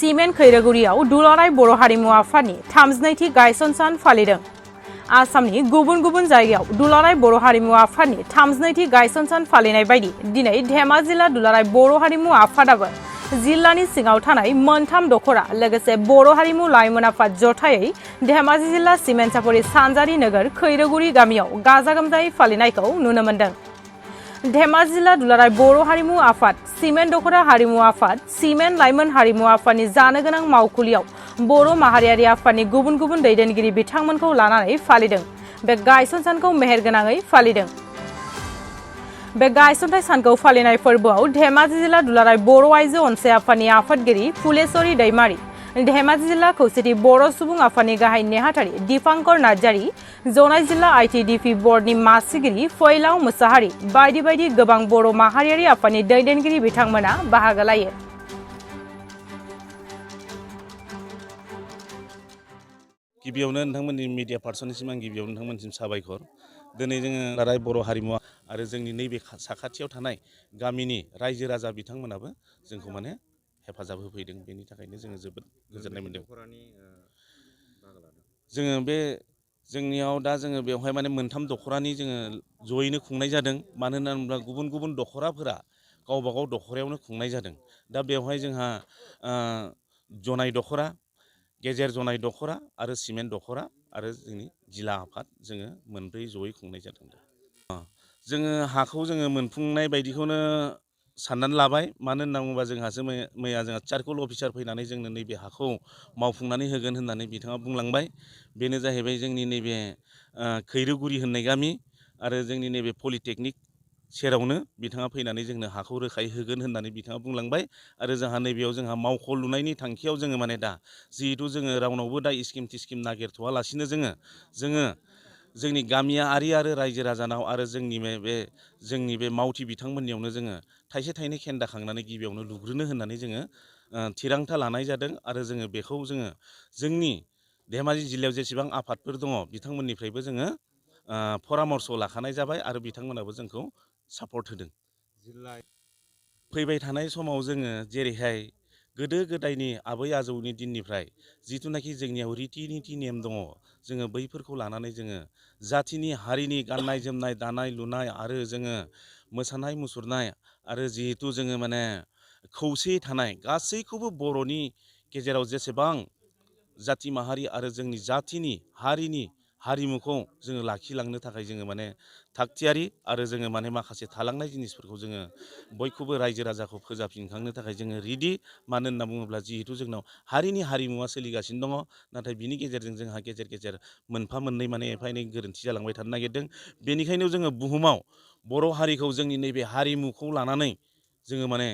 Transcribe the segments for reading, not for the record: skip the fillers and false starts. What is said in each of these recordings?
Cement खैरागुरियाव दुलाराय बर' हारिमु आफादनि 32थि गायसन सान फालिदों। आसामनि गुबुन गुबुन जायगायाव दुलाराय बर' हारिमु आफादनि 32थि गायसन सान फालिनाय बायदि दिनै धेमाजि जिल्ला दुलाराय बर' हारिमु आफादाबो जिल्लानि सिङाव थानाय मोनथाम दखरा लोगोसे बर' हारिमु लाइमोन आफाद जथायै धेमाजि जिल्ला सिमेन्ट सापरि सानजारि नोगोर खैरागुरि गामियाव गाजा गोमजायै फालिनायखौ नुनो मोन्दों। धेमाजि जिल्ला दुलाराय बर' हारिमु आफाद, सिमेन्ट दखरा हारिमु आफाद, सिमेन्ट लाइमोन हारिमु आफादनि जानो गोनां मावखुलियाव बर' माहारियारि आफादनि गुबुन गुबुन दैदेनगिरि बिथांमोनखौ लानानै फालिदों। बे गायसन सानखौ मेहेरगोनाङै फालिदों। बे गायसनथाय सानखौ फालिनाय फोरबोआव धेमाजि जिल्ला दुलाराय बर' आइजो अनसाय आफादनि आफादगिरि फुलेश्वरी दैमारी, धेमाजि जिल्ला खौसेथि बर' सुबुं आफादनि गाहाय नेहाथारि दीपांकर नार्जारी, जनाय जिल्ला आइटिडिपि बर्डनि मासिगिरि फैलाव मुसाहारि बायदि बायदि गोबां बर' माहारियारि आफादनि दैदेनगिरि बिथांमोना बाहागो लायो। गिबियावनो नोंथांमोननि मिडिया पार्सननिसिम आं गिबियावनो नोंथांमोननिसिम साबायखर। दिनै जोङो दुलाराय बर' हारिमुआ आरो जोंनि नैबे साखाथियाव थानाय गामिनि रायजो राजा बिथांमोनाबो जोंखौ माने हेफाजाब होफैदों। बेनि थाखायनो जोङो जोबोद गोजोननाय मोन्दों। जोङो बे जोंनियाव दा जोङो बेवहाय माने मोनथाम दखरानि जोङो जयैनो खुंनाय जादों। मानो होनोब्ला गुबुन गुबुन दखराफोरा गावबा गाव दखरायावनो खुंनाय जादों। दा बेवहाय जोंहा जनाय दखरा, गेजेर जनाय दखरा आरो सिमेन्ट दखरा आरो जोंनि जिल्ला आफाद जोङो मोनब्रै जयै खुंनाय जादों। जोङो हाखौ जोङो मोनफुंनाय बायदिखौनो साननानै लाबाय। मानो होनना बुङोबा जोंहासो मैया जोंहा सार्कल अफिसार फैनानै जोंनो नैबे हाखौ मावफुंनानै होगोन होननानै बिथाङा बुंलांबाय। बेनो जाहैबाय जोंनि नैबे खैरोगुरि होननाय गामि आरो जोंनि नैबे पलिटेकनिक सेरावनो बिथाङा फैनानै जोंनो हाखौ रोखायै होगोन होननानै बिथाङा बुंलांबाय। आरो जोंहा नैबेयाव जोंहा मावख' लुनायनि थांखियाव जोङो माने दा जिहेथु जोङो रावनावबो दा स्किम टिस्किम नागिरथ'वालासिनो जोङो जोंनि गामियारि आरो रायजो राजानाव आरो जोंनि बे मावथि बिथांमोननियावनो जोङो थाइसे थाइनै खेन्दा खांनानै गिबियावनो लुग्रोनो होननानै जोङो थिरांथा लानाय जादों। आरो जोङो बेखौ जोङो जोंनि धेमाजि जिल्लायाव जेसेबां आफादफोर दङ बिथांमोननिफ्रायबो जोङो परामर्श लाखानाय जाबाय आरो बिथांमोनाबो जोंखौ सापर्ट होदों। फैबाय थानाय समाव जोङो जेरैहाय गोदो गोदायनि आबै आजौनि दिननिफ्राय जिथुनाखि जोंनियाव रिति निति नेम दङ, जोङो बैफोरखौ लानानै जोङो जाथिनि हारिनि गाननाय जोमनाय दानाय लुनाय आरो जोङो मोसानाय मुसुरनाय आरो जिहेथु जोङो माने खौसेयै थानाय गासैखौबो बर'नि गेजेराव जेसेबां जाथि माहारि आरो जोंनि जाथिनि हारिनि हारिमुखौ जोङो लाखिलांनो थाखाय जोङो माने थागथियारि आरो जोङो माने माखासे थालांनाय जिनिसफोरखौ जोङो बयखौबो रायजो राजाखौ फोजाबफिनखांनो थाखाय जोङो रेडि। मानो होनना बुङोब्ला जिहेथु जोंनाव हारिनि हारिमुवा सोलिगासिनो दङ, नाथाय बिनि गेजेरजों जोंहा गेजेर गेजेर मोनफा मोननै माने एफा एनै गोरोन्थि जालांबाय थानो नागिरदों। बेनिखायनो जोङो बुहुमाव बर' हारिखौ जोंनि नैबे हारिमुखौ लानानै जोङो माने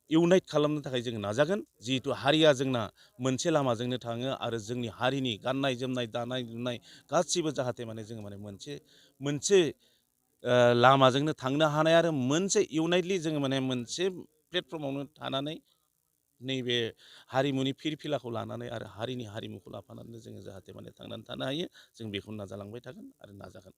इउनाइट खालामनो थाखाय जोङो नाजागोन। जिहेथु हारिया जोंना मोनसे लामाजोंनो थाङो आरो जोंनि हारिनि गाननाय जोमनाय दानाय लुनाय गासिबो जाहाथे माने जोङो माने मोनसे लामाजोंनो थांनो हानाय आरो मोनसे इउनाइटलि जोङो माने मोनसे प्लेटफर्मावनो थानानै नैबे हारिमुनि फिरफिलाखौ लानानै आरो हारिनि हारिमुखौ लाफानानै जोङो जाहाथे माने थांनानै थानो हायो, जों बेखौ नाजालांबाय थागोन आरो नाजागोन।